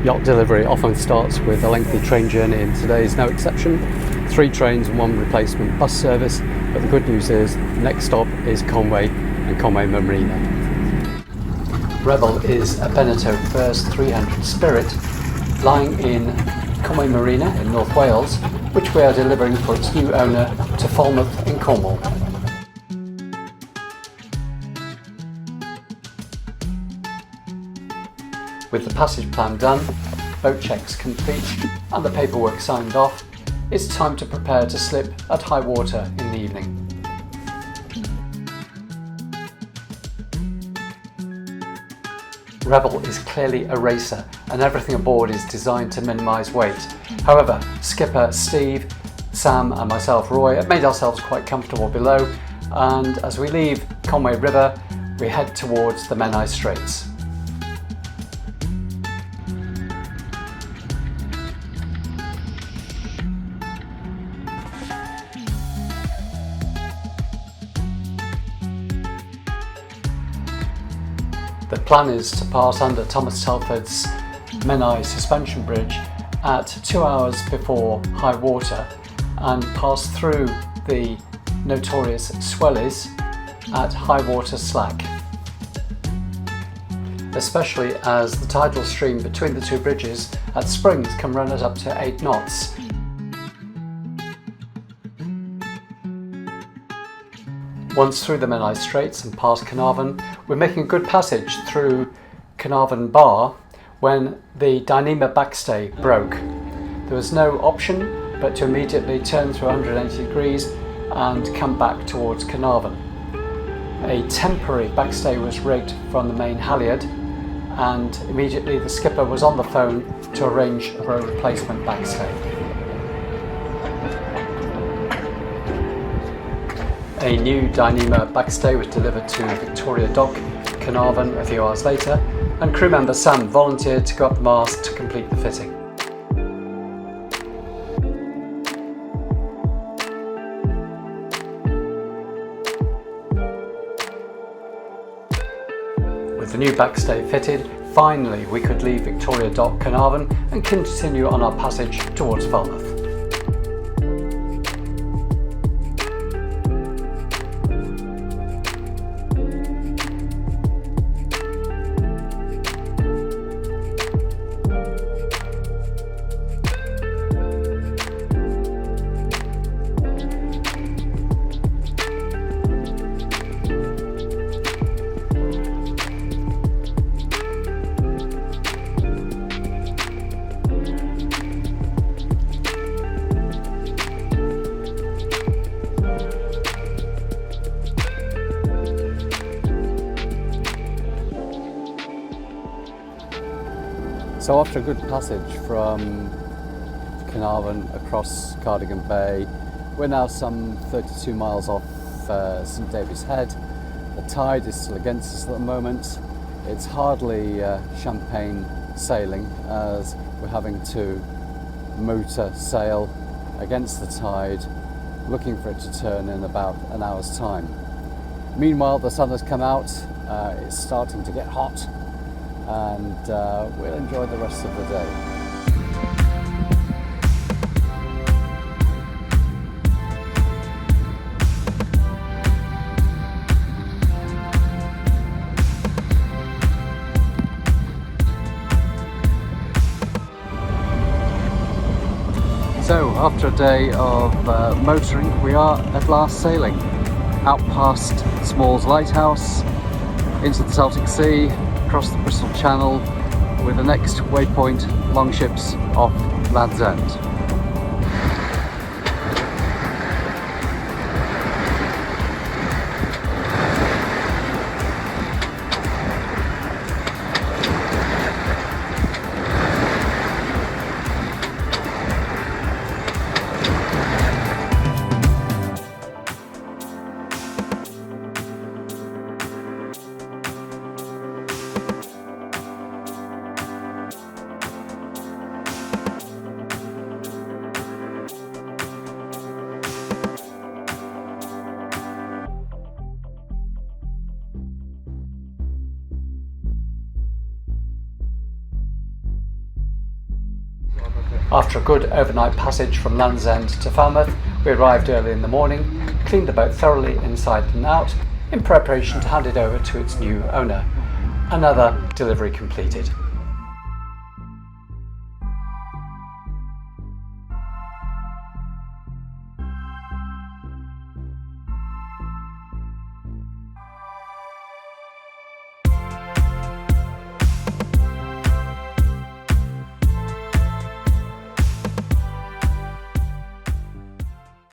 Yacht delivery often starts with a lengthy train journey, and today is no exception. 3 trains and 1 replacement bus service, but the good news is the next stop is Conwy and Conwy Marina. Rebel is a Beneteau First 300 Spirit lying in Conwy Marina in North Wales, which we are delivering for its new owner to Falmouth in Cornwall. With the passage plan done, boat checks complete and the paperwork signed off, it's time to prepare to slip at high water in the evening. Rebel is clearly a racer and everything aboard is designed to minimise weight. However, skipper Steve, Sam and myself Roy have made ourselves quite comfortable below, and as we leave Conwy River we head towards the Menai Straits. The plan is to pass under Thomas Telford's Menai suspension bridge at 2 hours before high water and pass through the notorious Swellies at high water slack, especially as the tidal stream between the 2 bridges at Springs can run at up to 8 knots. Once through the Menai Straits and past Carnarvon, we're making a good passage through Carnarvon Bar when the Dyneema backstay broke. There was no option but to immediately turn through 180 degrees and come back towards Carnarvon. A temporary backstay was rigged from the main halyard, and immediately the skipper was on the phone to arrange for a replacement backstay. A new Dyneema backstay was delivered to Victoria Dock, Carnarvon, a few hours later, and crew member Sam volunteered to go up the mast to complete the fitting. With the new backstay fitted, finally we could leave Victoria Dock, Carnarvon and continue on our passage towards Falmouth. So after a good passage from Carnarvon across Cardigan Bay, we're now some 32 miles off St David's Head. The tide is still against us at the moment. It's hardly champagne sailing as we're having to motor sail against the tide, looking for it to turn in about an hour's time. Meanwhile, the sun has come out, it's starting to get hot, and we'll enjoy the rest of the day. So after a day of motoring, we are at last sailing out past Smalls Lighthouse, into the Celtic Sea, across the Bristol Channel, with the next waypoint longships off Land's End. After a good overnight passage from Land's End to Falmouth, we arrived early in the morning, cleaned the boat thoroughly inside and out in preparation to hand it over to its new owner. Another delivery completed.